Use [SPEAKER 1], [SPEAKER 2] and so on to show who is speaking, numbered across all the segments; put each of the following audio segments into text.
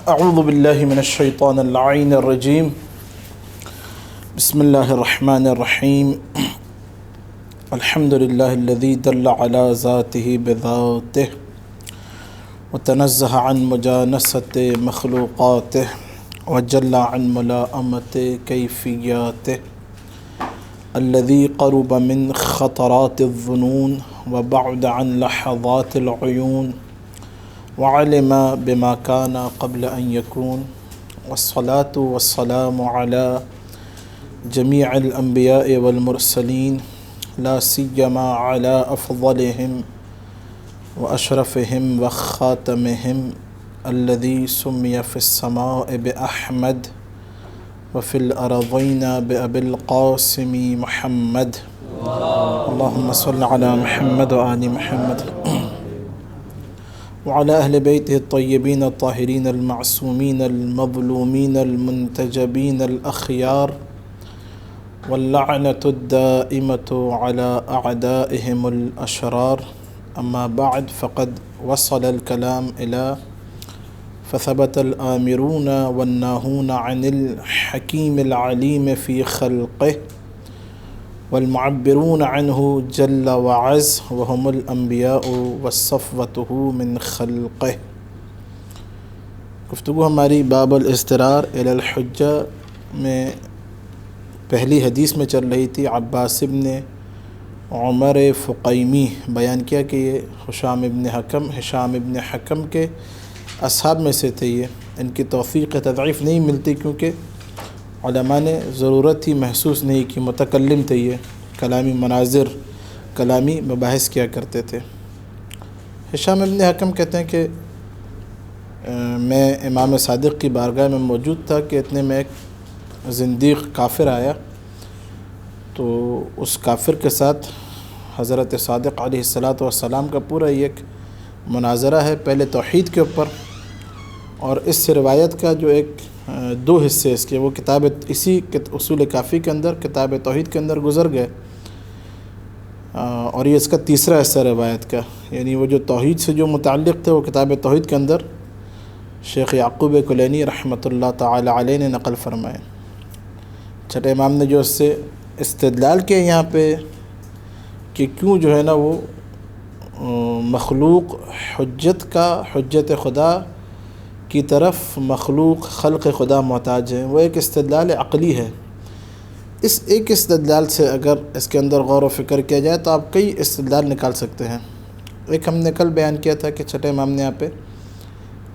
[SPEAKER 1] اعوذ باللہ من الشیطان اللعین الرجیم بسم اللہ الرحمن الرحیم الحمد للہ الذی دل علی ذاتہ بذاتہ وتنزہ عن مجانست مخلوقاتہ وجل عن ملاءمت کیفیاتہ الذی قرب من خطرات الظنون وبعد عن لحظات العیون وعلم بما كان قبل أن يكون والصلاة والسلام على جميع الأنبياء والمرسلين لا سيما على أفضلهم وأشرفهم وخاتمهم الذي سمي في السماء بأحمد وفي الأرضين بأبي القاسم محمد اللهم صل على محمد وآل محمد وعلى أهل بيته الطيبين الطاهرين المعصومين المظلومين المنتجبين الأخيار واللعنة الدائمة على أعدائهم الأشرار أما بعد فقد وصل الكلام إلى فثبت الآمرون والناهون عن الحكيم العليم في خلقه والمعبرون عنه جل وعز وهم الانبیاء وصفوته من خلقه۔ گفتگو ہماری باب الاضطرار الی الحجہ میں پہلی حدیث میں چل رہی تھی۔ عباس ابن عمر فقیمی بیان کیا کہ یہ ہشام ابن حکم کے اصحاب میں سے تھے۔ یہ ان کی توثیق تضعیف نہیں ملتی کیونکہ علماء نے ضرورت ہی محسوس نہیں کی، متکلم تھے، یہ کلامی مناظر کلامی مباحث کیا کرتے تھے۔ ہشام ابن حکم کہتے ہیں کہ میں امام صادق کی بارگاہ میں موجود تھا کہ اتنے میں ایک زندیق کافر آیا، تو اس کافر کے ساتھ حضرت صادق علیہ السلام کا پورا یہ ایک مناظرہ ہے، پہلے توحید کے اوپر، اور اس روایت کا جو ایک دو حصے اس کے، وہ کتاب اسی اصول کافی کے اندر کتاب توحید کے اندر گزر گئے، اور یہ اس کا تیسرا حصہ روایت کا، یعنی وہ جو توحید سے جو متعلق تھے وہ کتاب توحید کے اندر شیخ یعقوب کلینی رحمۃ اللہ تعالی علیہ نے نقل فرمائے۔ چھٹے امام نے جو اس سے استدلال کیا یہاں پہ کہ کیوں جو ہے نا وہ مخلوق حجت خدا کی طرف مخلوق خلق خدا محتاج ہے، وہ ایک استدلال عقلی ہے۔ اس ایک استدلال سے اگر اس کے اندر غور و فکر کیا جائے تو آپ کئی استدلال نکال سکتے ہیں۔ ایک ہم نے کل بیان کیا تھا کہ چھٹے امام نے یہاں پہ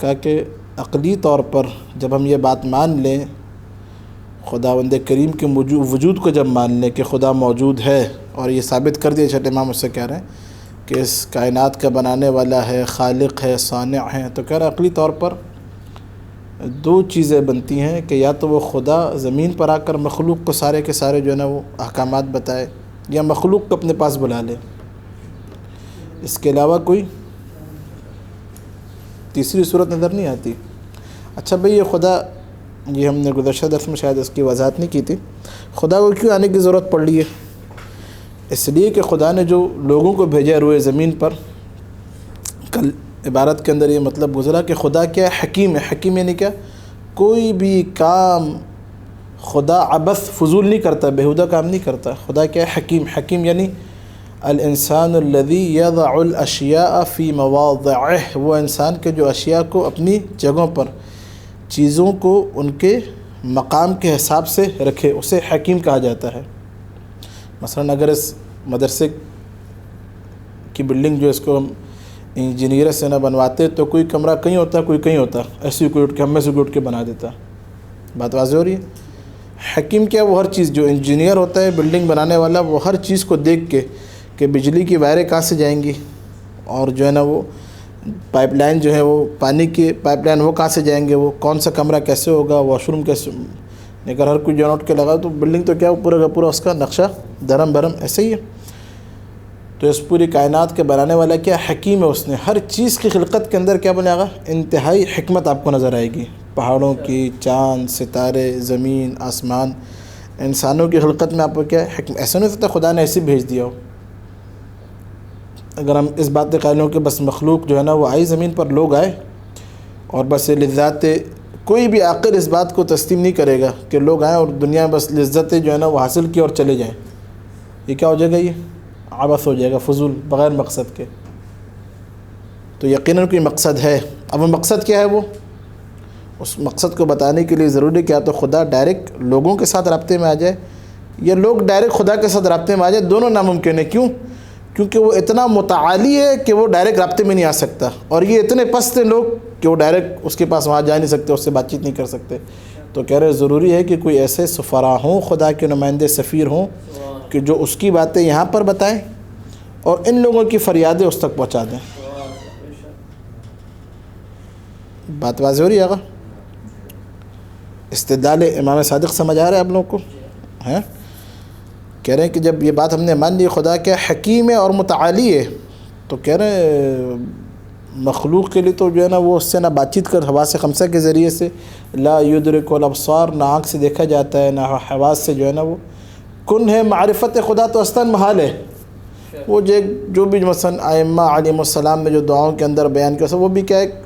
[SPEAKER 1] کہا کہ عقلی طور پر جب ہم یہ بات مان لیں، خداوند کریم کے وجود کو جب مان لیں کہ خدا موجود ہے، اور یہ ثابت کر دیا چھٹے امام اس سے کہہ رہے ہیں کہ اس کائنات کا بنانے والا ہے، خالق ہے، صانع ہے، تو کہہ رہے عقلی طور پر دو چیزیں بنتی ہیں کہ یا تو وہ خدا زمین پر آ کر مخلوق کو سارے کے سارے جو ہے نا وہ احکامات بتائے، یا مخلوق کو اپنے پاس بلا لے، اس کے علاوہ کوئی تیسری صورت نظر نہیں آتی۔ اچھا بھئی، یہ خدا، یہ ہم نے گزشتہ درس میں شاید اس کی وضاحت نہیں کی تھی، خدا کو کیوں آنے کی ضرورت پڑ رہی ہے؟ اس لیے کہ خدا نے جو لوگوں کو بھیجا روئے زمین پر، کل عبارت کے اندر یہ مطلب گزرا کہ خدا کیا ہے؟ حکیم ہے۔ حکیم یعنی کیا؟ کوئی بھی کام خدا عبث فضول نہیں کرتا، بیہودہ کام نہیں کرتا۔ خدا کیا ہے؟ حکیم۔ حکیم یعنی الانسان الذي يضع الاشیاء فی مواضعہ، وہ انسان کے جو اشیاء کو اپنی جگہوں پر، چیزوں کو ان کے مقام کے حساب سے رکھے، اسے حکیم کہا جاتا ہے۔ مثلا اگر اس مدرسے کی بلڈنگ جو اس کو ہم انجینئر سے نہ بنواتے تو کوئی کمرہ کہیں ہوتا، کوئی کہیں ہوتا، ایسے کوئی اٹھ کے ہم میں سے کوئی اٹھ کے بنا دیتا۔ بات واضح ہو رہی ہے؟ حکیم کیا؟ وہ ہر چیز، جو انجینئر ہوتا ہے بلڈنگ بنانے والا، وہ ہر چیز کو دیکھ کے کہ بجلی کی وائریں کہاں سے جائیں گی، اور جو ہے نا وہ پائپ لائن جو ہے وہ پانی کی پائپ لائن وہ کہاں سے جائیں گے، وہ کون سا کمرہ کیسے ہوگا، واش روم کیسے، اگر ہر کوئی جو اٹھ کے لگا تو بلڈنگ تو کیا پورا کا پورا اس کا نقشہ دھرم برم ایسے ہی ہے۔ تو اس پوری کائنات کے بنانے والا کیا؟ حکیم ہے۔ اس نے ہر چیز کی خلقت کے اندر کیا بنے گا؟ انتہائی حکمت آپ کو نظر آئے گی، پہاڑوں کی، چاند، ستارے، زمین، آسمان، انسانوں کی خلقت میں آپ کو کیا ہے؟ حکمت۔ ایسا نہیں ہوتا خدا نے ایسے بھیج دیا ہو۔ اگر ہم اس بات کے قائل ہوں کہ بس مخلوق جو ہے نا وہ آئی زمین پر، لوگ آئے اور بس لذات کوئی بھی عاقل اس بات کو تسلیم نہیں کرے گا کہ لوگ آئیں اور دنیا بس لذتیں جو ہے نا وہ حاصل کی اور چلے جائیں. یہ کیا ہو جائے گا؟ یہ عبث ہو جائے گا، فضول، بغیر مقصد کے. تو یقیناً کوئی مقصد ہے. اب وہ مقصد کیا ہے؟ وہ اس مقصد کو بتانے کے لیے ضروری کیا تو خدا ڈائریکٹ لوگوں کے ساتھ رابطے میں آ جائے یا لوگ ڈائریکٹ خدا کے ساتھ رابطے میں آ جائے. دونوں ناممکن ہے. کیوں؟ کیونکہ وہ اتنا متعالی ہے کہ وہ ڈائریکٹ رابطے میں نہیں آ سکتا، اور یہ اتنے پست ہیں لوگ کہ وہ ڈائریکٹ اس کے پاس وہاں جا نہیں سکتے، اس سے بات چیت نہیں کر سکتے. تو کہہ رہے ضروری ہے کہ کوئی ایسے سفراء ہوں، خدا کے نمائندے، سفیر ہوں کہ جو اس کی باتیں یہاں پر بتائیں اور ان لوگوں کی فریادیں اس تک پہنچا دیں. بات واضح ہو رہی ہے آقا؟ استدلال امام صادق سمجھ آ رہا ہے آپ لوگوں کو؟ ہیں کہہ رہے ہیں کہ جب یہ بات ہم نے مان لی خدا کیا حکیم ہے اور متعالی ہے، تو کہہ رہے ہیں مخلوق کے لیے تو جو ہے نا وہ اس سے نہ بات چیت کر حواس خمسہ کے ذریعے سے، لا یدرک الابصار، نہ آنکھ سے دیکھا جاتا ہے، نہ حواس سے جو ہے نا وہ کن ہے. معرفت خدا تو اصلاً محال ہے. وہ جو بھی مثلا ائمہ علیہم السلام نے جو دعاؤں کے اندر بیان کیا وہ بھی کیا ہے؟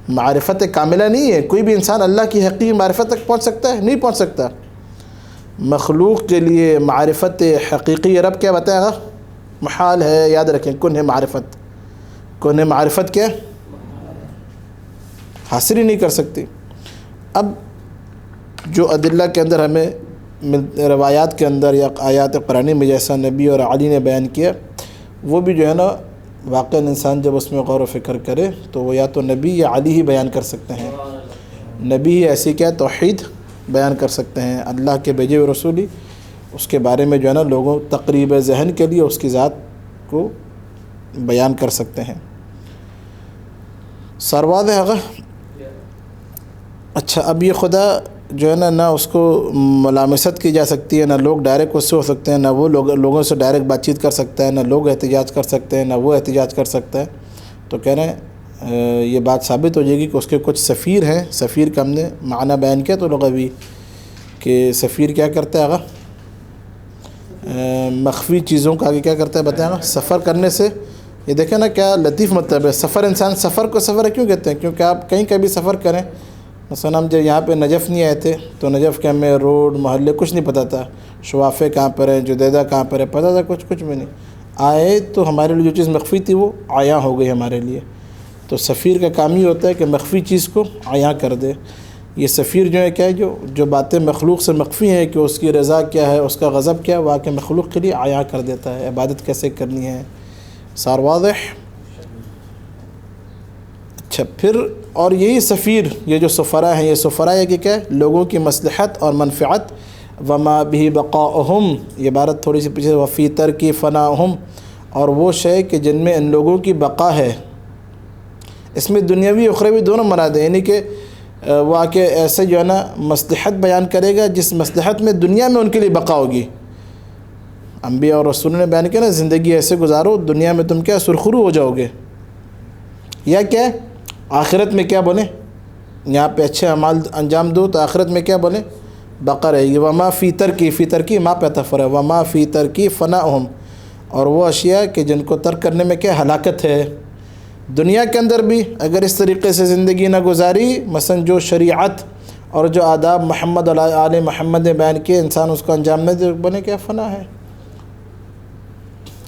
[SPEAKER 1] معرفت کاملہ نہیں ہے. کوئی بھی انسان اللہ کی حقیقی معرفت تک پہنچ سکتا ہے؟ نہیں پہنچ سکتا. مخلوق کے لیے معرفت حقیقی رب کیا بتائے گا؟ محال ہے. یاد رکھیں، کن ہے معرفت. کن ہے معرفت کیا حاصل ہی نہیں کر سکتی. اب جو ادلہ کے اندر ہمیں روایات کے اندر یا آیات قرآنی میں جیسا نبی اور علی نے بیان کیا، وہ بھی جو ہے نا واقعا انسان جب اس میں غور و فکر کرے تو وہ یا تو نبی یا علی ہی بیان کر سکتے ہیں. نبی ہی ایسی کیا توحید بیان کر سکتے ہیں، اللہ کے بھیجے ہوئے رسولی اس کے بارے میں جو ہے نا لوگوں تقریب ذہن کے لیے اس کی ذات کو بیان کر سکتے ہیں. سرواز ہے آگا. اچھا، اب یہ خدا جو ہے نا نہ اس کو ملامست کی جا سکتی ہے، نہ لوگ ڈائریکٹ اس سے ہو سکتے ہیں، نہ وہ لوگوں سے ڈائریکٹ بات چیت کر سکتا ہے، نہ لوگ احتجاج کر سکتے ہیں، نہ وہ احتجاج کر سکتا ہے. تو کہہ رہے ہیں یہ بات ثابت ہو جائے گی کہ اس کے کچھ سفیر ہیں. سفیر کا ہم نے معنی بیان کیا تو لغوی کہ سفیر کیا کرتا ہے آگا؟ مخفی چیزوں کا آگے کیا کرتا ہے بتائیں گا؟ سفر کرنے سے. یہ دیکھیں نا کیا لطیف مطلب ہے. سفر، انسان سفر کو سفر کیوں کہتے ہیں؟ کیونکہ آپ کہیں کبھی سفر کریں. مثلا ہم جب یہاں پہ نجف نہیں آئے تھے تو نجف کے ہمیں روڈ محلے کچھ نہیں پتہ تھا، شوافے کہاں پر ہے، جدیدہ کہاں پر ہے، پتہ تھا کچھ بھی نہیں. آئے تو ہمارے لیے جو چیز مخفی تھی وہ عیاں ہو گئی ہمارے لیے. تو سفیر کا کام ہی ہوتا ہے کہ مخفی چیز کو عیاں کر دے. یہ سفیر جو ہے کیا ہے جو باتیں مخلوق سے مخفی ہیں کہ اس کی رضا کیا ہے، اس کا غضب کیا ہے، وہ آ کے مخلوق کے لیے عیاں کر دیتا ہے. عبادت کیسے کرنی ہے، صار واضح. اچھا، پھر اور یہی سفیر، یہ جو سفراء ہیں، یہ سفراء ہے کہ کیا ہے؟ لوگوں کی مصلحت اور منفعت. وما به بقاؤہم، یہ عبارت تھوڑی سی پیچھے، وفی ترک فناؤہم، اور وہ شے کہ جن میں ان لوگوں کی بقا ہے. اس میں دنیاوی اخروی دونوں مراد ہیں، یعنی کہ وہ آ کے ایسے جو ہے نا مصلحت بیان کرے گا جس مصلحت میں دنیا میں ان کے لیے بقا ہوگی. انبیاء اور رسولوں نے بیان کیا نا، زندگی ایسے گزارو دنیا میں تم کیا سرخرو ہو جاؤ گے، یا کیا آخرت میں کیا بولیں، یہاں پہ اچھے اعمال انجام دو تو آخرت میں کیا بولیں، بقا رہے گی. وما فی ترکی ماں پہ تفر ہے، وما فی ترکی فناؤہم، اور وہ اشیاء کہ جن کو ترک کرنے میں کیا ہلاکت ہے. دنیا کے اندر بھی اگر اس طریقے سے زندگی نہ گزاری، مثلا جو شریعت اور جو آداب محمد آل محمد نے بیان کیے، انسان اس کو انجام نہ دے، بنے کیا فنا ہے.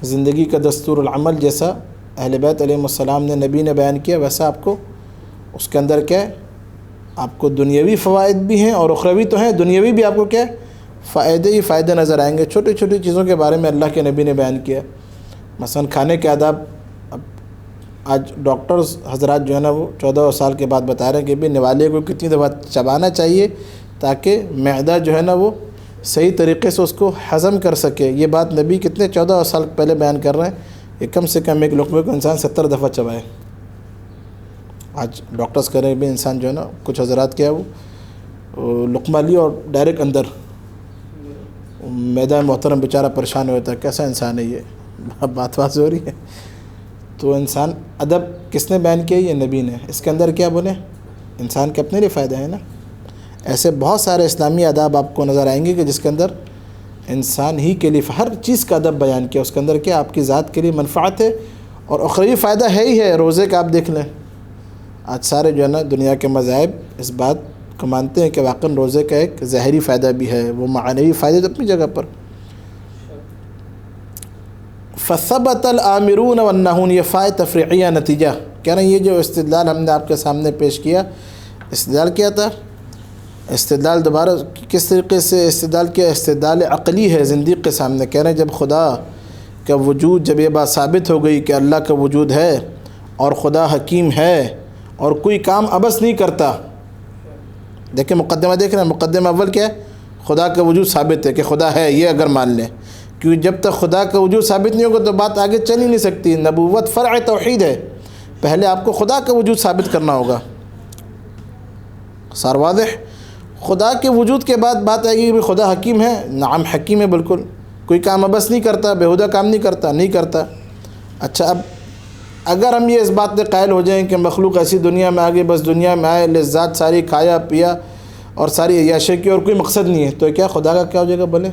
[SPEAKER 1] زندگی کا دستور العمل جیسا اہل بیت علیہ السلام نے نبی نے بیان کیا، ویسا آپ کو اس کے اندر کیا ہے، آپ کو دنیاوی فوائد بھی ہیں اور اخروی تو ہیں. دنیاوی بھی آپ کو کیا ہے، فائدے ہی فائدے نظر آئیں گے. چھوٹی چھوٹی چیزوں کے بارے میں اللہ کے نبی نے بیان کیا. مثلا کھانے کے آداب. اب آج ڈاکٹرز حضرات جو ہے نا وہ 14 سال کے بعد بتا رہے ہیں کہ بھی نوالے کو کتنی دفعہ چبانا چاہیے تاکہ معدہ جو ہے نا وہ صحیح طریقے سے اس کو ہضم کر سکے. یہ بات نبی کتنے 14 سال پہلے بیان کر رہے ہیں کہ کم سے کم ایک لقمے کو انسان 70 دفعہ چبائے. آج ڈاکٹرز کہہ رہے ہیں بھی انسان جو ہے نا، کچھ حضرات کیا وہ لقمہ لی اور ڈائریکٹ اندر معدہ محترم بیچارہ پریشان ہوتا ہے، کیسا انسان ہے یہ. بات ہو رہی ہے. تو انسان ادب کس نے بیان کیا؟ یہ نبی نے. اس کے اندر کیا بولے، انسان کے اپنے لیے فائدہ ہے نا. ایسے بہت سارے اسلامی آداب آپ کو نظر آئیں گے کہ جس کے اندر انسان ہی کے لیے ہر چیز کا ادب بیان کیا. اس کے اندر کیا آپ کی ذات کے لیے منفعت ہے اور اخروی فائدہ ہے ہی ہے. روزے کا آپ دیکھ لیں، آج سارے جو ہے نا دنیا کے مذاہب اس بات کو مانتے ہیں کہ واقعاً روزے کا ایک ظاہری فائدہ بھی ہے، وہ معنوی فائدے تو اپنی جگہ پر۔ فثبت الآمرون والناہون، یہ فائدہ تفریعیہ نتیجہ کہہ رہے ہیں۔ یہ جو استدلال ہم نے آپ کے سامنے پیش کیا، استدلال کیا تھا؟ استدلال دوبارہ کس طریقے سے استدلال کیا؟ استدلال عقلی ہے زندیق کے سامنے۔ کہہ رہے ہیں جب خدا کا وجود، جب یہ بات ثابت ہو گئی کہ اللہ کا وجود ہے اور خدا حکیم ہے اور کوئی کام عبث نہیں کرتا۔ دیکھیں مقدمہ دیکھ رہے ہیں، مقدمہ اول کیا ہے؟ خدا کا وجود ثابت ہے کہ خدا ہے، یہ اگر مان لیں، کیونکہ جب تک خدا کا وجود ثابت نہیں ہوگا تو بات آگے چل ہی نہیں سکتی۔ نبوت فرع توحید ہے، پہلے آپ کو خدا کا وجود ثابت کرنا ہوگا۔ صار واضح؟ خدا کے وجود کے بعد بات آئے گی کہ خدا حکیم ہے، نعم حکیم ہے، بالکل کوئی کام عبث نہیں کرتا، بیہودہ کام نہیں کرتا۔ اچھا، اب اگر ہم یہ اس بات پہ قائل ہو جائیں کہ مخلوق ایسی دنیا میں آگے بس دنیا میں آئے، لذات ساری کھایا پیا اور ساری عیاشی کی اور کوئی مقصد نہیں ہے، تو کیا خدا کا کیا ہو جائے گا؟ بھلے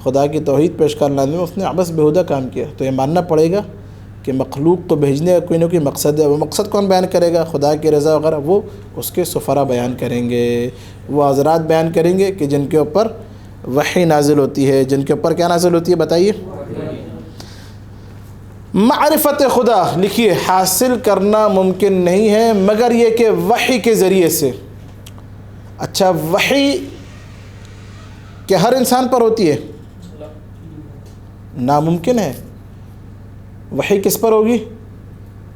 [SPEAKER 1] خدا کی توحید پیش کرنا میں اس نے عبث بیہودہ کام کیا، تو یہ ماننا پڑے گا کہ مخلوق کو بھیجنے کا کوئی نہ کوئی مقصد ہے۔ وہ مقصد کون بیان کرے گا؟ خدا کی رضا وغیرہ وہ اس کے سفرا بیان کریں گے، وہ حضرات بیان کریں گے کہ جن کے اوپر وحی نازل ہوتی ہے، جن کے اوپر کیا نازل ہوتی ہے بتائیے؟ معرفت خدا لکھیے حاصل کرنا ممکن نہیں ہے مگر یہ کہ وحی کے ذریعے سے۔ اچھا، وحی کہ ہر انسان پر ہوتی ہے؟ ناممکن ہے۔ وحی کس پر ہوگی؟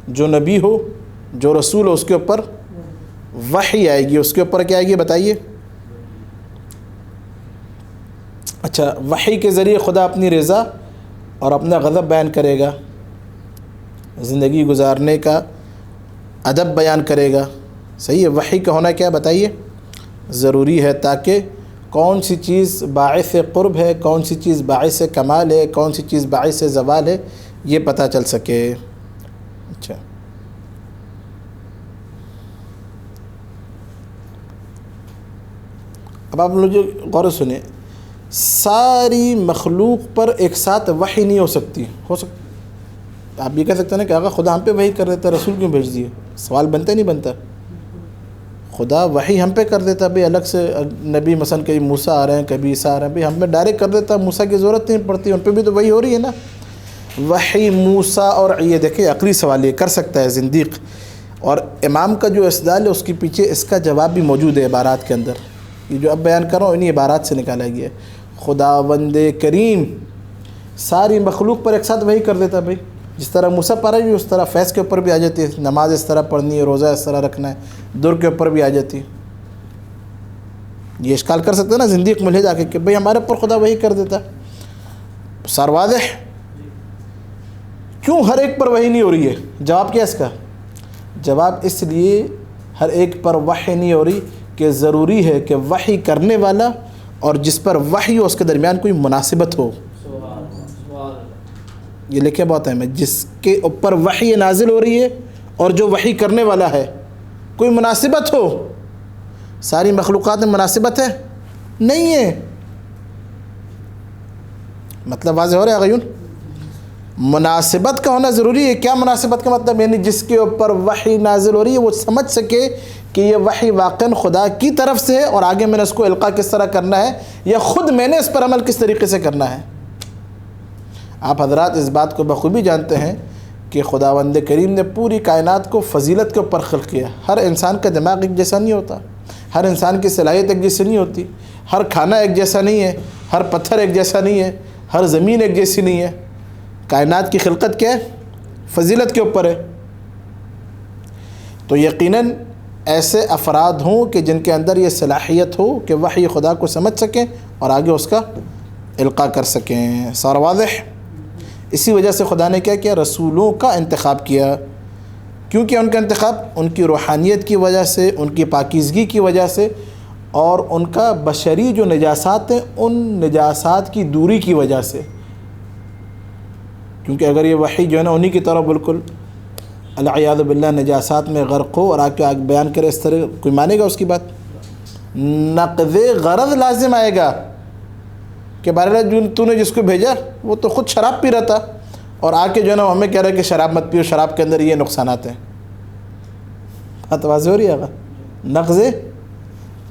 [SPEAKER 1] جو نبی ہو، جو رسول ہو، اس کے اوپر وحی آئے گی۔ اس کے اوپر کیا آئے گی بتائیے؟ اچھا، وحی کے ذریعے خدا اپنی رضا اور اپنا غضب بیان کرے گا، زندگی گزارنے کا ادب بیان کرے گا، صحیح ہے؟ وحی کا ہونا کیا بتائیے؟ ضروری ہے، تاکہ کون سی چیز باعث قرب ہے، کون سی چیز باعث کمال ہے، کون سی چیز باعث زوال ہے، یہ پتہ چل سکے۔ اچھا، اب آپ لوگ غور سے سنیں، ساری مخلوق پر ایک ساتھ وحی نہیں ہو سکتی۔ آپ یہ کہہ سکتے ہیں نا کہ آقا خدا ہم پہ وحی کر دیتا، رسول کیوں بھیج دیے؟ سوال بنتا نہیں بنتا؟ خدا وحی ہم پہ کر دیتا، بھئی الگ سے نبی مثلا کبھی موسیٰ آ رہے ہیں، کبھی عیسیٰ آ رہے ہیں، بھئی ہم پہ ڈائریکٹ کر دیتا، موسیٰ کی ضرورت نہیں پڑتی، ان پہ بھی تو وحی ہو رہی ہے نا۔ وحی موسیٰ اور یہ دیکھیں عقلی سوال یہ کر سکتا ہے زندیق، اور امام کا جو استدلال ہے اس کے پیچھے اس کا جواب بھی موجود ہے عبارات کے اندر۔ یہ جو اب بیان کر رہا ہوں انہی عبارات سے نکالا گیا ہے۔ خداوند کریم ساری مخلوق پر ایک ساتھ وحی کر دیتا، بھئی جس طرح موسیٰ پر ہے اس طرح فیض کے اوپر بھی آ جاتی ہے، نماز اس طرح پڑھنی ہے، روزہ اس طرح رکھنا ہے، در کے اوپر بھی آ جاتی ہے۔ یہ اشکال کر سکتے ہیں نا زندیق ملحد آ کے کہ بھئی ہمارے اوپر خدا وحی کر دیتا۔ سار واضح؟ کیوں ہر ایک پر وحی نہیں ہو رہی ہے؟ جواب کیا اس کا؟ جواب اس لیے ہر ایک پر وحی نہیں ہو رہی کہ ضروری ہے کہ وحی کرنے والا اور جس پر وحی ہو اس کے درمیان کوئی مناسبت ہو۔ یہ لکھے بہت ہے، جس کے اوپر وحی نازل ہو رہی ہے اور جو وحی کرنے والا ہے کوئی مناسبت ہو۔ ساری مخلوقات میں مناسبت ہے؟ نہیں ہے۔ مطلب واضح ہو رہا ہے غیون؟ مناسبت کا ہونا ضروری ہے۔ کیا مناسبت کا مطلب؟ یعنی جس کے اوپر وحی نازل ہو رہی ہے وہ سمجھ سکے کہ یہ وحی واقعاً خدا کی طرف سے ہے اور آگے میں نے اس کو القاء کس طرح کرنا ہے، یا خود میں نے اس پر عمل کس طریقے سے کرنا ہے۔ آپ حضرات اس بات کو بخوبی جانتے ہیں کہ خداوند کریم نے پوری کائنات کو فضیلت کے اوپر خلق کیا۔ ہر انسان کا دماغ ایک جیسا نہیں ہوتا، ہر انسان کی صلاحیت ایک جیسی نہیں ہوتی، ہر کھانا ایک جیسا نہیں ہے، ہر پتھر ایک جیسا نہیں ہے، ہر زمین ایک جیسی نہیں ہے۔ کائنات کی خلقت کیا ہے؟ فضیلت کے اوپر ہے۔ تو یقیناً ایسے افراد ہوں کہ جن کے اندر یہ صلاحیت ہو کہ وحی خدا کو سمجھ سکیں اور آگے اس کا القاء کر سکیں۔ صار واضح؟ اسی وجہ سے خدا نے کیا کیا؟ رسولوں کا انتخاب کیا۔ کیوں کیا ان کا انتخاب؟ ان کی روحانیت کی وجہ سے، ان کی پاکیزگی کی وجہ سے، اور ان کا بشری جو نجاسات ہیں ان نجاسات کی دوری کی وجہ سے۔ کیونکہ اگر یہ وحی جو ہے نا انہی کی طرح بالکل العیاذ باللہ نجاسات میں غرق ہو اور آگے بیان کرے اس طرح، کوئی مانے گا اس کی بات؟ نقض غرض لازم آئے گا کہ بہرحال جو تو نے جس کو بھیجا وہ تو خود شراب پی رہا تھا اور آ کے جو ہے نا ہمیں کہہ رہا ہے کہ شراب مت پیو، شراب کے اندر یہ نقصانات ہیں۔ بات واضح ہو رہی ہے؟ نقض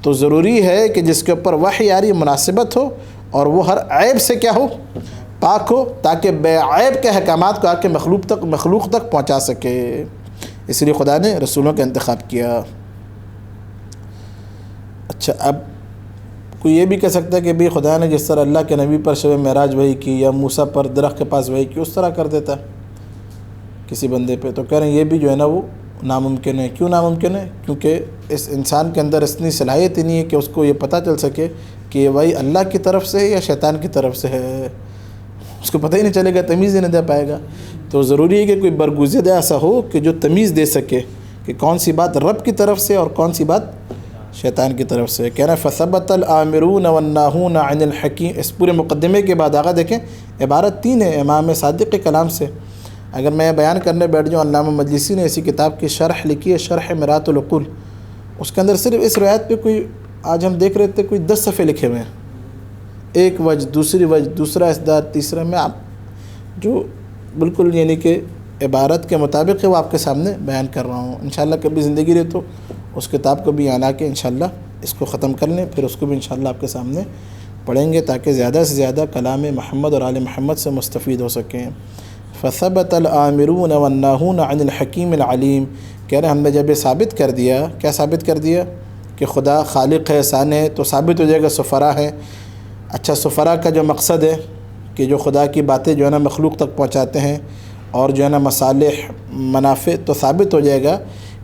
[SPEAKER 1] تو ضروری ہے کہ جس کے اوپر وحی آ رہی مناسبت ہو اور وہ ہر عیب سے کیا ہو، پاک ہو، تاکہ بے عیب کے احکامات کو آ کے مخلوق تک پہنچا سکے۔ اس لیے خدا نے رسولوں کا انتخاب کیا۔ اچھا، اب کوئی یہ بھی کہہ سکتا ہے کہ بھی خدا نے جس طرح اللہ کے نبی پر شب معراج وحی کی یا موسیٰ پر درخت کے پاس وحی کی، اس طرح کر دیتا کسی بندے پہ، تو کہہ رہے ہیں یہ بھی جو ہے نا وہ ناممکن ہے۔ کیوں ناممکن ہے؟ کیونکہ اس انسان کے اندر اتنی صلاحیت ہی نہیں ہے کہ اس کو یہ پتہ چل سکے کہ یہ وحی اللہ کی طرف سے ہے یا شیطان کی طرف سے ہے، اس کو پتہ ہی نہیں چلے گا، تمیز ہی نہیں دے پائے گا۔ تو ضروری ہے کہ کوئی برگزیدہ ایسا ہو کہ جو تمیز دے سکے کہ کون سی بات رب کی طرف سے اور کون سی بات شیطان کی طرف سے۔ کہہ رہا ہے فَثَبَتَ الْآمِرُونَ وَالنَّاهُونَ عَنِ الْحَكِيمِ۔ اس پورے مقدمے کے بعد آگے دیکھیں عبارت 3 ہے امام صادق کے کلام سے۔ اگر میں بیان کرنے بیٹھ جاؤں، علامہ مجلسی نے اسی کتاب کی شرح لکھی ہے، شرح مرآۃ العقول، اس کے اندر صرف اس روایت پہ کوئی آج ہم دیکھ رہے تھے کوئی 10 صفحے لکھے ہوئے ہیں، ایک وجہ، دوسری وجہ، دوسرا اسداد، تیسرا میں آپ جو بالکل یعنی کہ عبارت کے مطابق ہے وہ آپ کے سامنے بیان کر رہا ہوں۔ انشاءاللہ کبھی زندگی رہے تو اس کتاب کو بھی آنا کے انشاءاللہ اس کو ختم کر لیں، پھر اس کو بھی انشاءاللہ آپ کے سامنے پڑھیں گے تاکہ زیادہ سے زیادہ کلام محمد اور آل محمد سے مستفید ہو سکیں۔ فَثَبَتَ الْآمِرُونَ وَالنَّاهُونَ عَنِ الْحَكِيمِ الْعَلِيمِ۔ کہہ رہے ہیں ہم نے جب یہ ثابت کر دیا، کیا ثابت کر دیا؟ کہ خدا خالق ہے، ثانع ہے، تو ثابت ہو جائے گا سفرا ہے۔ اچھا، سفرا کا جو مقصد ہے کہ جو خدا کی باتیں جو ہے نا مخلوق تک پہنچاتے ہیں اور جو ہے نا مصالح منافع، تو ثابت ہو جائے گا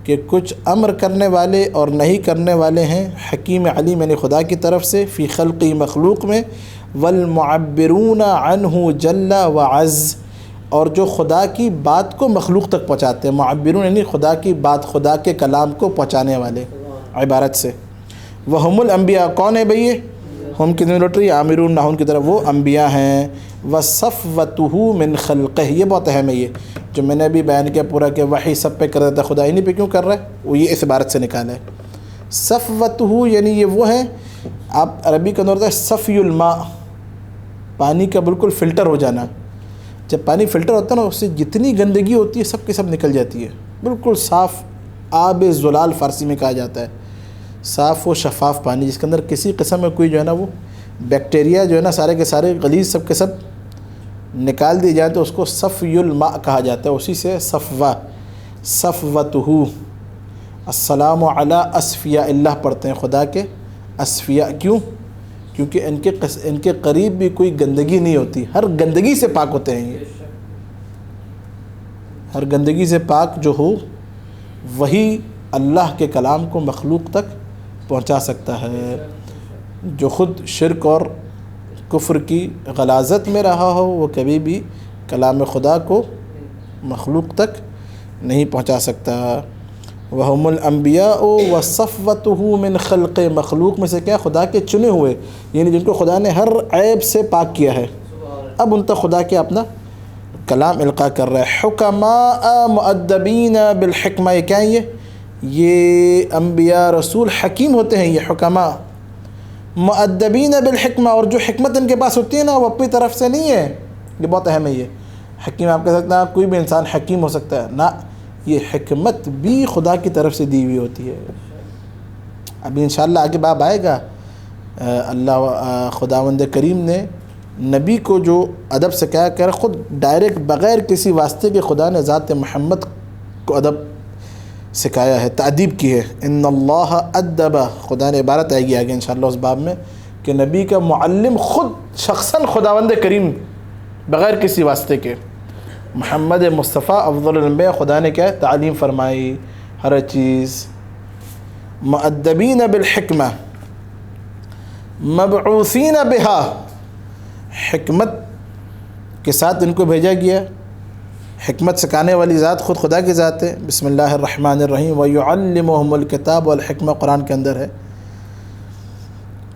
[SPEAKER 1] کہ کچھ امر کرنے والے اور نہیں کرنے والے ہیں حکیم علیم یعنی خدا کی طرف سے، فی خلقی مخلوق میں، والمعبرون عنہ جل وعز، اور جو خدا کی بات کو مخلوق تک پہنچاتے ہیں۔ معبرون یعنی خدا کی بات، خدا کے کلام کو پہنچانے والے، عبارت سے۔ وہم الانبیاء، کون ہے بھئی یہ؟ ہم کتنے لوٹری عامرون ناہون کی طرف، وہ انبیاء ہیں۔ وصفوتہ من خلقہ، یہ بہت اہم ہے، یہ جو میں نے ابھی بیان کیا پورا کہ وحی سب پہ کر دیتا ہے، خدا انہی پہ کیوں کر رہا ہے؟ وہ یہ اس عبارت سے نکالا ہے۔ صفوتہ یعنی یہ وہ ہیں، آپ عربی کا اندر ہوتا ہے صفی الماء، پانی کا بالکل فلٹر ہو جانا۔ جب پانی فلٹر ہوتا ہے نا، اس سے جتنی گندگی ہوتی ہے سب کی سب نکل جاتی ہے، بالکل صاف، آب زلال فارسی میں کہا جاتا ہے، صاف و شفاف پانی جس کے اندر کسی قسم میں کوئی جو ہے نا وہ بیکٹیریا جو ہے نا سارے کے سارے غلیظ سب کے سب نکال دی جائے تو اس کو صفی الماء کہا جاتا ہے، اسی سے صفوہ، صفوتہ۔ السلام علی اصفیاء اللہ پڑھتے ہیں، خدا کے اصفیاء، کیوں؟ کیونکہ ان کے قریب بھی کوئی گندگی نہیں ہوتی، ہر گندگی سے پاک ہوتے ہیں یہ، ہر گندگی سے پاک جو ہو وہی اللہ کے کلام کو مخلوق تک پہنچا سکتا ہے۔ جو خود شرک اور کفر کی غلاظت میں رہا ہو وہ کبھی بھی کلام خدا کو مخلوق تک نہیں پہنچا سکتا۔ وہم الانبیاء وصفوتہ من خلق، مخلوق میں سے کیا؟ خدا کے چنے ہوئے، یعنی جن کو خدا نے ہر عیب سے پاک کیا ہے، اب ان تک خدا کیا اپنا کلام القاء کر رہا ہے۔ حکماء مؤدبین بالحکمہ، یہ کیا ہے؟ یہ انبیاء رسول حکیم ہوتے ہیں، یہ حکماء مؤدبین بالحکمہ، اور جو حکمت ان کے پاس ہوتی ہے نا وہ اپنی طرف سے نہیں ہے، یہ بہت اہم ہے۔ یہ حکیم آپ کہہ سکتے ہیں کوئی بھی انسان حکیم ہو سکتا ہے، نہ، یہ حکمت بھی خدا کی طرف سے دی ہوئی ہوتی ہے۔ ابھی انشاءاللہ آگے باب آئے گا، اللہ خداوند کریم نے نبی کو جو ادب سکھایا، کہہ رہا خود ڈائریکٹ بغیر کسی واسطے کے خدا نے ذات محمد کو ادب سکھایا ہے، تعدیب کی ہے۔ ان اللہ ادب، خدا نے عبارت آئے گی آگے انشاءاللہ اس باب میں کہ نبی کا معلم خود شخصاً خداوند کریم بغیر کسی واسطے کے، محمد مصطفیٰ افضل الانبیاء، خدا نے کیا ہے؟ تعلیم فرمائی ہر چیز۔ مؤدبین بالحکمہ مبعوثین بہا، حکمت کے ساتھ ان کو بھیجا گیا، حکمت سکھانے والی ذات خود خدا کی ذات ہے۔ بسم اللہ الرحمن الرحیم، وَيُعَلِّمُهُمُ الْكِتَابَ، والحکمہ قرآن کے اندر ہے۔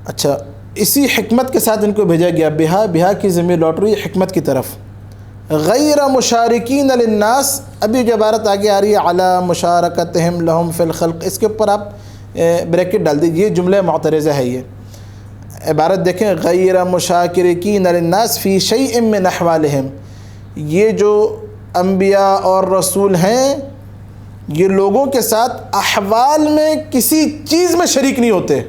[SPEAKER 1] اچھا، اسی حکمت کے ساتھ ان کو بھیجا گیا، بہا کی ضمیر لوٹ رہی ہے حکمت کی طرف۔ غیر مشارکین للناس، ابھی جو عبارت آگے آ رہی ہے علی مشارکتہم لہم فی الخلق، اس کے اوپر آپ بریکٹ ڈال دیجیے، جملہ معترضہ ہے یہ عبارت دیکھیں، غیر مشارکین للناس فی شیء من احوالہم، یہ جو انبیاء اور رسول ہیں یہ لوگوں کے ساتھ احوال میں کسی چیز میں شریک نہیں ہوتے،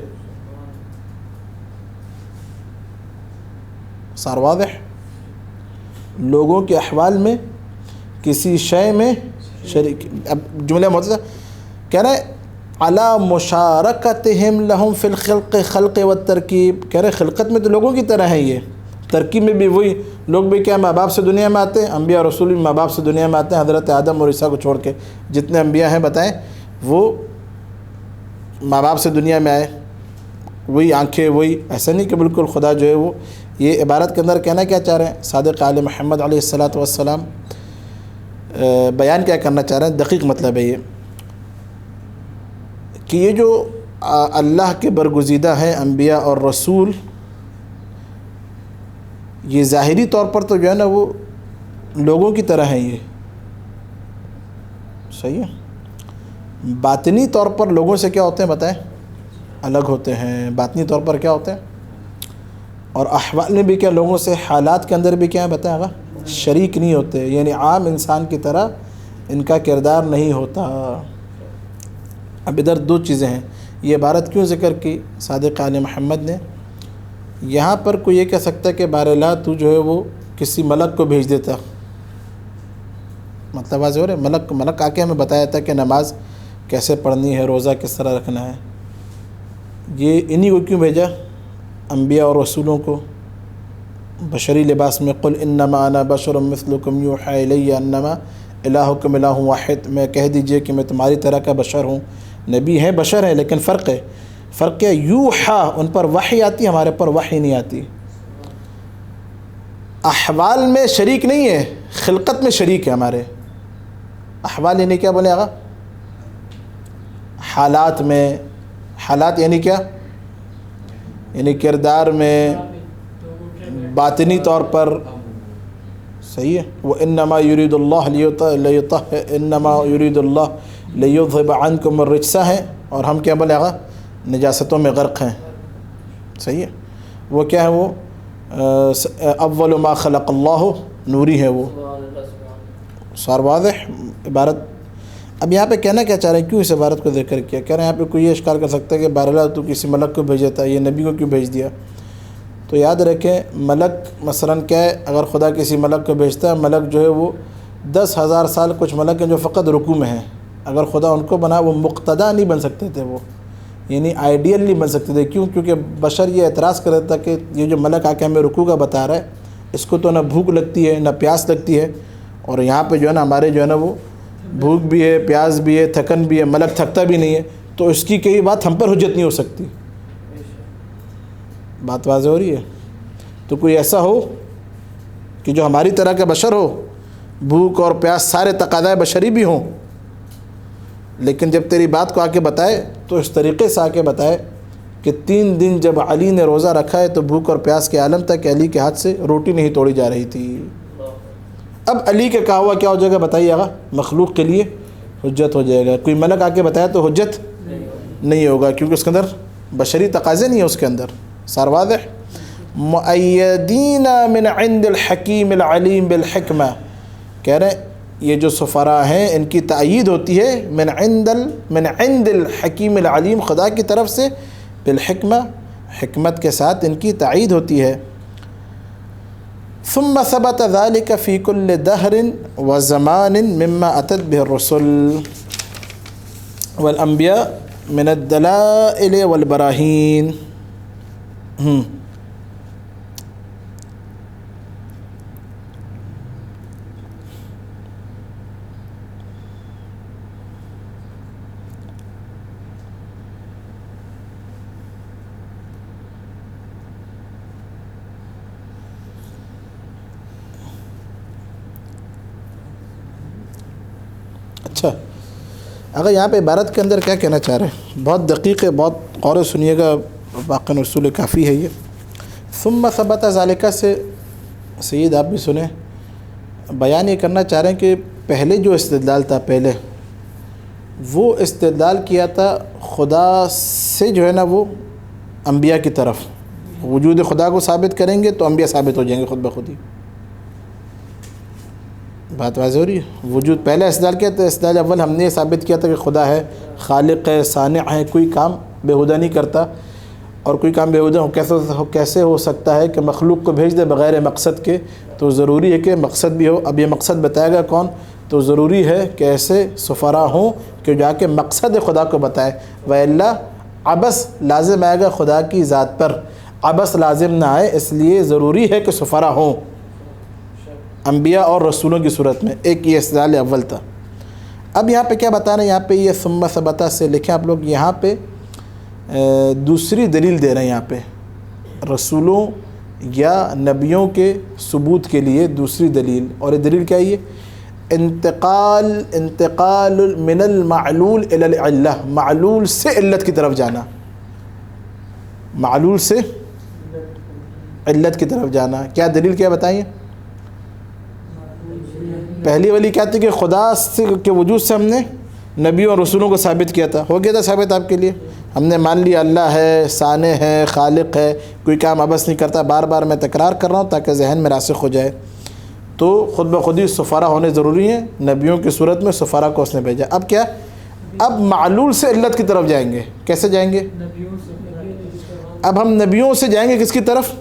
[SPEAKER 1] صار واضح؟ لوگوں کے احوال میں کسی شے میں شریک. اب جملہ محتسب کہہ رہے علی مشارکتہم لہم فی الخلق خلق والترکیب. کہہ رہے خلقت میں تو لوگوں کی طرح ہے، یہ ترکیب میں بھی وہی. لوگ بھی کیا ماں باپ سے دنیا میں آتے ہیں، انبیاء رسول بھی ماں باپ سے دنیا میں آتے ہیں. حضرت آدم اور عیسیٰ کو چھوڑ کے جتنے انبیاء ہیں بتائیں وہ ماں باپ سے دنیا میں آئے، وہی آنکھیں وہی. ایسا نہیں کہ بالکل خدا جو ہے وہ. یہ عبارت کے اندر کہنا کیا چاہ رہے ہیں صادق آل محمد علیہ الصلاۃ والسلام؟ بیان کیا کرنا چاہ رہے ہیں؟ دقیق مطلب ہے یہ کہ یہ جو اللہ کے برگزیدہ ہیں انبیاء اور رسول، یہ ظاہری طور پر تو جو ہے نا وہ لوگوں کی طرح ہیں، یہ صحیح ہے. باطنی طور پر لوگوں سے کیا ہوتے ہیں بتائیں؟ الگ ہوتے ہیں. باطنی طور پر کیا ہوتے ہیں؟ اور احوال میں بھی کیا لوگوں سے، حالات کے اندر بھی کیا ہے بتائیں گا؟ شریک نہیں ہوتے. یعنی عام انسان کی طرح ان کا کردار نہیں ہوتا. اب ادھر دو چیزیں ہیں. یہ عبارت کیوں ذکر کی صادق آل محمد نے؟ یہاں پر کوئی یہ کہہ سکتا ہے کہ باراللہ تو جو ہے وہ کسی ملک کو بھیج دیتا. مطلب واضح ہو رہا ہے؟ ملک آ کے ہمیں بتایا تھا کہ نماز کیسے پڑھنی ہے، روزہ کس طرح رکھنا ہے. یہ انہی کو کیوں بھیجا؟ انبیاء اور رسولوں کو بشری لباس میں. قل انما انا بشر مثلکم یوحی الی انما الہکم الہ واحد. میں کہہ دیجئے کہ میں تمہاری طرح کا بشر ہوں. نبی ہیں، بشر ہیں، لیکن فرق ہے. فرق کیا؟ یوحا ان پر وحی آتی، ہمارے پر وحی نہیں آتی. احوال میں شریک نہیں ہے، خلقت میں شریک ہے ہمارے. احوال یعنی کیا بولے آقا؟ حالات میں. حالات یعنی کیا؟ یعنی کردار میں، باطنی طور پر. صحیح ہے. وَإِنَّمَا يُرِيدُ اللَّهُ إِنَّمَا يُرِيدُ اللَّهُ لِيُذْهِبَ عَنْكُمُ الرِّجْسَ ہے. اور ہم کیا بولے آقا؟ نجاستوں میں غرق ہیں. صحیح ہے. وہ کیا ہے؟ وہ اول ما خلق اللہ نوری ہے. وہ صار واضح عبارت. اب یہاں پہ کہنا کیا چاہ رہے ہیں؟ کیوں اس عبارت کو ذکر کیا؟ کہہ رہے ہیں یہاں پہ کوئی یہ اشکال کر سکتا ہے کہ بہرحال تو کسی ملک کو بھیجتا ہے، یہ نبی کو کیوں بھیج دیا؟ تو یاد رکھیں ملک مثلا کیا ہے؟ اگر خدا کسی ملک کو بھیجتا ہے، ملک جو ہے وہ 10,000 سال کچھ ملک ہیں جو فقط رکوع میں ہیں. اگر خدا ان کو بنا، وہ مقتدا نہیں بن سکتے تھے، وہ یعنی آئیڈیل نہیں بن سکتے تھے. کیوں؟ کیونکہ بشر یہ اعتراض کر رہا تھا کہ یہ جو ملک آ کے ہمیں رکوع کا بتا رہا ہے، اس کو تو نہ بھوک لگتی ہے نہ پیاس لگتی ہے. اور یہاں پہ جو ہے نا ہمارے جو ہے نا وہ بھوک بھی ہے، پیاس بھی ہے، تھکن بھی ہے، ملک تھکتا بھی نہیں ہے. تو اس کی کئی بات ہم پر حجت نہیں ہو سکتی. بات واضح ہو رہی ہے؟ تو کوئی ایسا ہو کہ جو ہماری طرح کا بشر ہو، بھوک اور پیاس سارے تقاضائے بشری بھی ہوں، لیکن جب تیری بات کو آ کے بتائے تو اس طریقے سے آ کے بتائے کہ 3 دن جب علی نے روزہ رکھا ہے تو بھوک اور پیاس کے عالم تک علی کے ہاتھ سے روٹی نہیں توڑی جا رہی تھی. اب علی کا کہا ہوا کیا ہو جائے گا بتائیے آقا؟ مخلوق کے لیے حجت ہو جائے گا. کوئی ملک آ کے بتایا تو حجت نہیں ہوگا، کیونکہ اس کے اندر بشری تقاضے نہیں ہیں اس کے اندر. صار واضح؟ مؤیدین من عند الحکیم العلیم بالحکمہ. کہہ رہے ہیں یہ جو سفراء ہیں ان کی تائید ہوتی ہے من عند الحکیم العلیم، خدا کی طرف سے، بالحکمہ حکمت کے ساتھ ان کی تائید ہوتی ہے. ثم ثبت ذلك في كل دهر وزمان مما أتت به الرسل والأنبياء من الدلائل والبراهين. اچھا، اگر یہاں پہ عبارت کے اندر کیا کہنا چاہ رہے ہیں؟ بہت دقیق ہے، بہت غور سے سنیے گا، واقعاً اصول کافی ہے یہ. ثم ثبت ذالکہ سے سید آپ بھی سنیں، بیان یہ کرنا چاہ رہے ہیں کہ پہلے جو استدلال تھا، پہلے وہ استدلال کیا تھا خدا سے جو ہے نا وہ انبیاء کی طرف. وجود خدا کو ثابت کریں گے تو انبیاء ثابت ہو جائیں گے خود بخود ہی. بات واضح ہو رہی ہے؟ وجود پہلے استدلال کیا تھا؟ استدلال اول ہم نے ثابت کیا تھا کہ خدا ہے، خالق ہے، صانع ہے، کوئی کام بے ہدہ نہیں کرتا. اور کوئی کام بیہودہ کیسے ہو سکتا ہے کہ مخلوق کو بھیج دے بغیر مقصد کے؟ تو ضروری ہے کہ مقصد بھی ہو. اب یہ مقصد بتائے گا کون؟ تو ضروری ہے کہ ایسے سفراء ہوں کہ جا کے مقصد خدا کو بتائے. وَإِلَّا عبث لازم آئے گا خدا کی ذات پر، عبث لازم نہ آئے، اس لیے ضروری ہے کہ سفراء ہوں انبیاء اور رسولوں کی صورت میں. ایک یہ استدلال اول تھا. اب یہاں پہ کیا بتا رہے ہیں؟ یہاں پہ یہ ثم ثبت سے لکھیں آپ لوگ. یہاں پہ دوسری دلیل دے رہے ہیں. یہاں پہ رسولوں یا نبیوں کے ثبوت کے لیے دوسری دلیل. اور یہ دلیل کیا ہے؟ یہ انتقال من المعلول الی العلہ، معلول سے علت کی طرف جانا، معلول سے علت کی طرف جانا. کیا دلیل کیا بتائیے؟ پہلی والی کیا تھی کہ خدا کے وجود سے ہم نے نبیوں اور رسولوں کو ثابت کیا تھا، ہو گیا تھا ثابت آپ کے لیے. ہم نے مان لیا اللہ ہے، صانع ہے، خالق ہے، کوئی کام عبث نہیں کرتا. بار بار میں تکرار کر رہا ہوں تاکہ ذہن میں راسخ ہو جائے. تو خود بخود ہی سفراء ہونے ضروری ہیں. نبیوں کی صورت میں سفراء کو اس نے بھیجا. اب کیا؟ اب معلول سے علت کی طرف جائیں گے. کیسے جائیں گے؟ اب ہم نبیوں سے جائیں گے کس کی طرف؟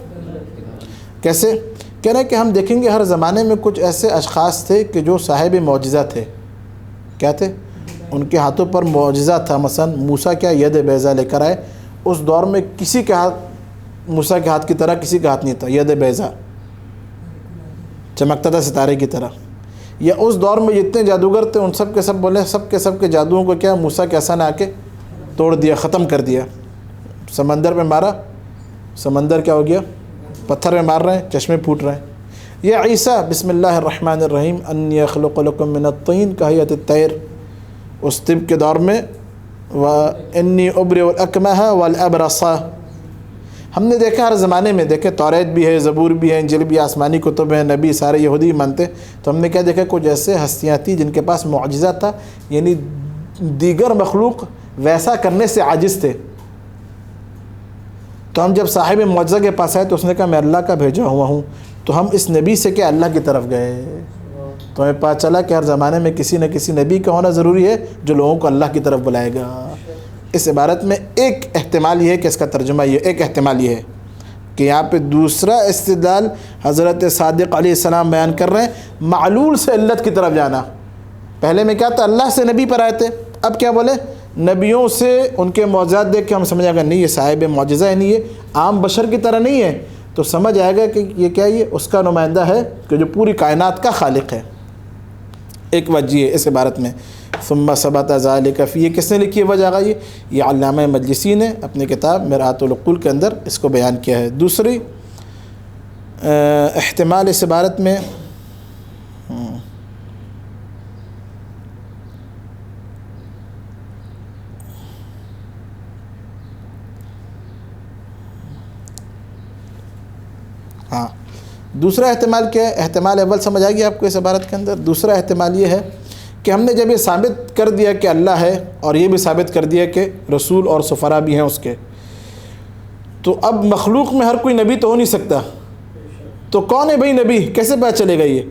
[SPEAKER 1] کیسے؟ کہہ رہے ہیں کہ ہم دیکھیں گے ہر زمانے میں کچھ ایسے اشخاص تھے کہ جو صاحب معجزہ تھے. کیا تھے؟ ان کے ہاتھوں پر معجزہ تھا. مثلا موسیٰ کیا ید بیضا لے کر آئے. اس دور میں کسی کے ہاتھ موسیٰ کے ہاتھ کی طرح کسی کا ہاتھ نہیں تھا. ید بیضا چمکتا تھا ستارے کی طرح. یا اس دور میں جتنے جادوگر تھے ان سب کے سب بولے سب کے جادوؤں کو کیا موسیٰ کے حسن آ کے توڑ دیا، ختم کر دیا. سمندر میں مارا، سمندر کیا ہو گیا؟ پتھر میں مار رہے ہیں، چشمے پھوٹ رہے ہیں. یا عیسیٰ بسم اللہ الرحمن الرحیم انی اخلق لکم من الطین کہیۃ الطیر، اس طب کے دور میں وانی ابرئ الاکمہ والابرص. ہم نے دیکھا ہر زمانے میں، دیکھے توریت بھی ہے، زبور بھی ہے، انجیل بھی، آسمانی کتب ہیں، نبی سارے یہودی مانتے. تو ہم نے کیا دیکھا؟ کچھ ایسے ہستیاں تھیں جن کے پاس معجزہ تھا، یعنی دیگر مخلوق ویسا کرنے سے عاجز تھے. تو ہم جب صاحب معجزہ کے پاس آئے تو اس نے کہا میں اللہ کا بھیجا ہوا ہوں. تو ہم اس نبی سے کیا اللہ کی طرف گئے. تو ہمیں پتہ چلا کہ ہر زمانے میں کسی نہ کسی نبی کا ہونا ضروری ہے جو لوگوں کو اللہ کی طرف بلائے گا. اس عبارت میں ایک احتمال یہ ہے کہ اس کا ترجمہ یہ، ایک احتمال یہ ہے کہ یہاں پہ دوسرا استدلال حضرت صادق علیہ السلام بیان کر رہے ہیں معلول سے علت کی طرف جانا. پہلے میں کیا تھا؟ اللہ سے نبی پر آئے تھے. اب کیا بولے؟ نبیوں سے ان کے معجزات دیکھ کے ہم سمجھ آئے گا نہیں یہ صاحب معجزہ ہے، نہیں یہ عام بشر کی طرح نہیں ہے. تو سمجھ آئے گا کہ یہ کیا، یہ اس کا نمائندہ ہے کہ جو پوری کائنات کا خالق ہے. ایک وجہ ہے اس عبارت میں. ثم ثبت ذلک فی، یہ کس نے لکھی ہے وجہ؟ یہ علامہ مجلسی نے اپنی کتاب مرآۃ العقول کے اندر اس کو بیان کیا ہے. دوسری احتمال اس عبارت میں دوسرا احتمال کیا ہے؟ احتمال اول سمجھ آئے گی آپ کو اس عبارت کے اندر. دوسرا احتمال یہ ہے کہ ہم نے جب یہ ثابت کر دیا کہ اللہ ہے اور یہ بھی ثابت کر دیا کہ رسول اور سفراء بھی ہیں اس کے، تو اب مخلوق میں ہر کوئی نبی تو ہو نہیں سکتا. تو کون ہے بھائی نبی؟ کیسے پتہ چلے گا یہ؟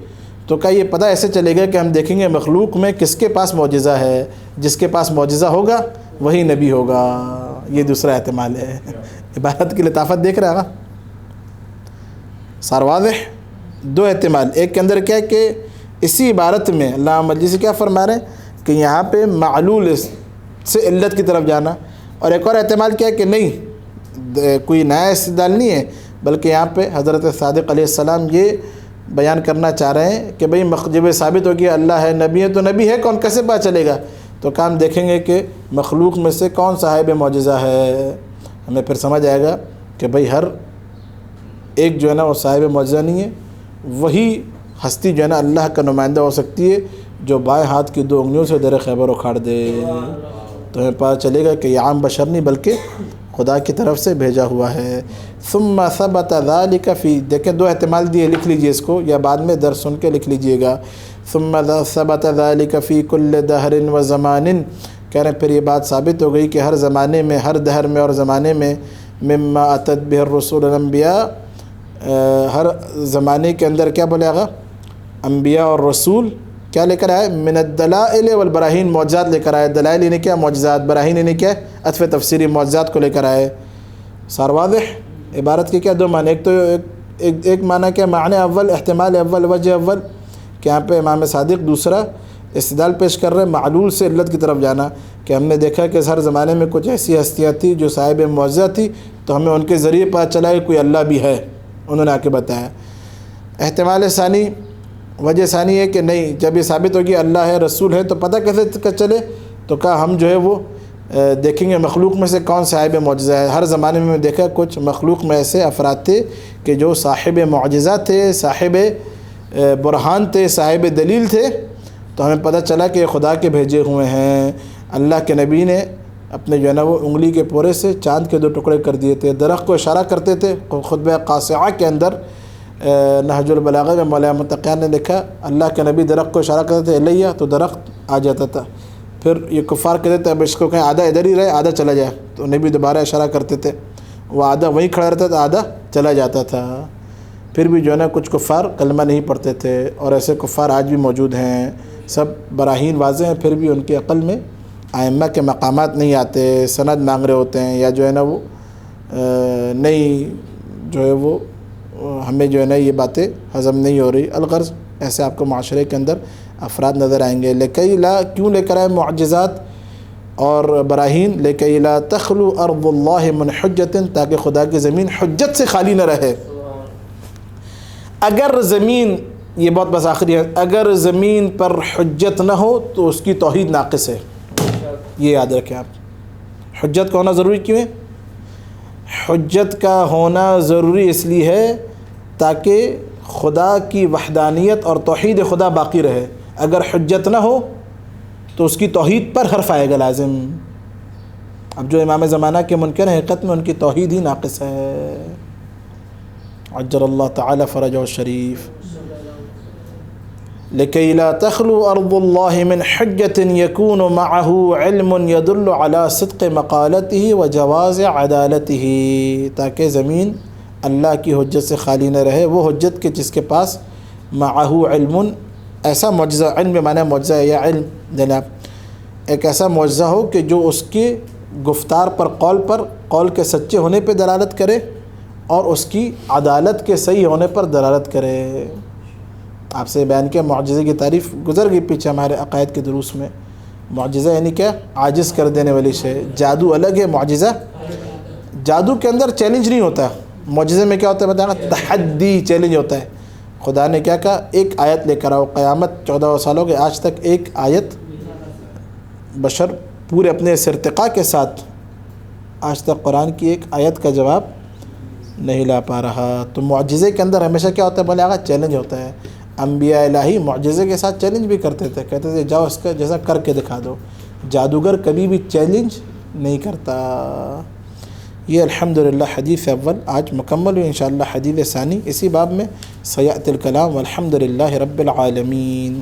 [SPEAKER 1] تو کیا یہ پتہ ایسے چلے گا کہ ہم دیکھیں گے مخلوق میں کس کے پاس معجزہ ہے، جس کے پاس معجزہ ہوگا وہی نبی ہوگا. یہ دوسرا احتمال ہے. عبارت کی لطافت دیکھ رہا ہے نا؟ سار واضح؟ دو احتمال. ایک کے اندر کیا ہے کہ اسی عبارت میں علامہ مجلسی کیا فرما رہے ہیں کہ یہاں پہ معلول سے علت کی طرف جانا. اور ایک اور احتمال کیا ہے کہ نہیں، کوئی نیا استدلال نہیں ہے، بلکہ یہاں پہ حضرت صادق علیہ السلام یہ بیان کرنا چاہ رہے ہیں کہ بھئی جب ثابت ہو گیا اللہ ہے، نبی ہے، تو نبی ہے کون کیسے پتہ چلے گا؟ تو کام دیکھیں گے کہ مخلوق میں سے کون صاحب معجزہ ہے. ہمیں پھر سمجھ آئے گا کہ بھئی ہر ایک جو ہے نا وہ صاحب معجزہ نہیں ہے، وہی ہستی جو ہے نا اللہ کا نمائندہ ہو سکتی ہے جو بائیں ہاتھ کی 2 انگلیوں سے در خیبر اکھاڑ دے. تو ہمیں پتہ چلے گا کہ یہ عام بشر نہیں بلکہ خدا کی طرف سے بھیجا ہوا ہے. ثم ثبت ذلك فی، دیکھیں 2 احتمال دیے، لکھ لیجئے اس کو یا بعد میں درس سن کے لکھ لیجئے گا. ثم ثبت ذلك فی کل دہر و زمان، کہہ رہے ہیں پھر یہ بات ثابت ہو گئی کہ ہر زمانے میں، ہر دہر میں اور زمانے میں، مما اتت بہ الرسول الانبیاء، ہر زمانے کے اندر کیا بولے آگا؟ انبیاء اور رسول کیا لے کر آئے؟ من الدلائل والبراہین، معجزات لے کر آئے. دلائل انہیں کیا؟ معجزات. براہین انہیں کیا؟ عطف تفسیری، معجزات کو لے کر آئے. صار واضح؟ عبارت کے کیا دو معنی، ایک تو ایک معنی کیا معنی اول، احتمال اول، وجہ اول کہ یہاں پہ امام صادق دوسرا استدلال پیش کر رہے ہیں معلول سے علت کی طرف جانا، کہ ہم نے دیکھا کہ ہر زمانے میں کچھ ایسی ہستیاں تھیں جو صاحب معجزہ تھی، تو ہمیں ان کے ذریعے پتہ چلا کہ کوئی اللہ بھی ہے، انہوں نے آ کے بتایا۔ احتمال ثانی، وجہ ثانی ہے کہ نہیں، جب یہ ثابت ہوگی اللہ ہے رسول ہے تو پتہ کیسے چلے، تو کہا ہم جو ہے وہ دیکھیں گے مخلوق میں سے کون صاحب معجزہ ہے۔ ہر زمانے میں دیکھا کچھ مخلوق میں ایسے افراد تھے کہ جو صاحب معجزہ تھے، صاحب برہان تھے، صاحب دلیل تھے، تو ہمیں پتہ چلا کہ یہ خدا کے بھیجے ہوئے ہیں۔ اللہ کے نبی نے اپنے جو ہے نا وہ انگلی کے پورے سے چاند کے 2 ٹکڑے کر دیے تھے، درخت کو اشارہ کرتے تھے۔ خطبہ قاصعہ کے اندر نہج البلاغہ میں مولانا متقیان نے لکھا اللہ کے نبی درخت کو اشارہ کرتے تھے الیہ، تو درخت آ جاتا تھا۔ پھر یہ کفار کہتے تھے اب اس کو کہیں آدھا ادھر ہی رہے آدھا چلا جائے، تو نبی دوبارہ اشارہ کرتے تھے، وہ آدھا وہیں کھڑا رہتا تھا آدھا چلا جاتا تھا۔ پھر بھی جو ہے نا کچھ کفار کلمہ نہیں پڑھتے تھے، اور ایسے کفار آج بھی موجود ہیں، سب براہین واضح ہیں، پھر بھی ان کی عقل میں ائمہ کے مقامات نہیں آتے، سند مانگ رہے ہوتے ہیں، یا جو ہے نا وہ نہیں جو ہے وہ ہمیں جو ہے نا یہ باتیں ہضم نہیں ہو رہی۔ الغرض ایسے آپ کو معاشرے کے اندر افراد نظر آئیں گے۔ لکی لا، کیوں لے کر آئے معجزات اور براہین؟ لکی لا تخلو ارض اللہ من حجت، تاکہ خدا کی زمین حجت سے خالی نہ رہے۔ اگر زمین، یہ بہت بس آخری ہے، اگر زمین پر حجت نہ ہو تو اس کی توحید ناقص ہے، یہ یاد رکھیں آپ۔ حجت کا ہونا ضروری کیوں ہے؟ حجت کا ہونا ضروری اس لیے ہے تاکہ خدا کی وحدانیت اور توحید خدا باقی رہے۔ اگر حجت نہ ہو تو اس کی توحید پر حرف آئے گا لازم۔ اب جو امام زمانہ کے منکر ہیں حقیقت میں ان کی توحید ہی ناقص ہے۔ عجل اللہ تعالی فرجہ الشریف۔ لکی لا تخلو ارض اللہ من حجت یکون معہ علم یدل علی صدق مقالته و جواز عدالته، تاکہ زمین اللہ کی حجت سے خالی نہ رہے، وہ حجت کے جس کے پاس معہ علم، ایسا معجزہ، علم معنی معجزہ ہے یا علم جناب، ایک ایسا معجزہ ہو کہ جو اس کے گفتار پر قول کے سچے ہونے پہ دلالت کرے اور اس کی عدالت کے صحیح ہونے پر دلالت کرے۔ آپ سے بیان کیا معجزے کی تعریف گزر گئی پیچھے ہمارے عقائد کے دروس میں۔ معجزہ یعنی کیا؟ عاجز کر دینے والی شے۔ جادو الگ ہے، معجزہ، جادو کے اندر چیلنج نہیں ہوتا، معجزے میں کیا ہوتا ہے بتانا، تحدی، چیلنج ہوتا ہے۔ خدا نے کیا کہا؟ ایک آیت لے کر آؤ، قیامت 14 سالوں کے آج تک ایک آیت بشر پورے اپنے اس ارتقاء کے ساتھ آج تک قرآن کی ایک آیت کا جواب نہیں لا پا رہا۔ تو معجزے کے اندر ہمیشہ کیا ہوتا ہے بولے آگا؟ چیلنج ہوتا ہے۔ انبیاء الہی معجزے کے ساتھ چیلنج بھی کرتے تھے، کہتے تھے جاؤ اس کا جیسا کر کے دکھا دو۔ جادوگر کبھی بھی چیلنج نہیں کرتا۔ یہ الحمدللہ حدیث اول آج مکمل ہوئی، انشاءاللہ حدیث ثانی اسی باب میں سیأتی الکلام، والحمدللہ رب العالمین۔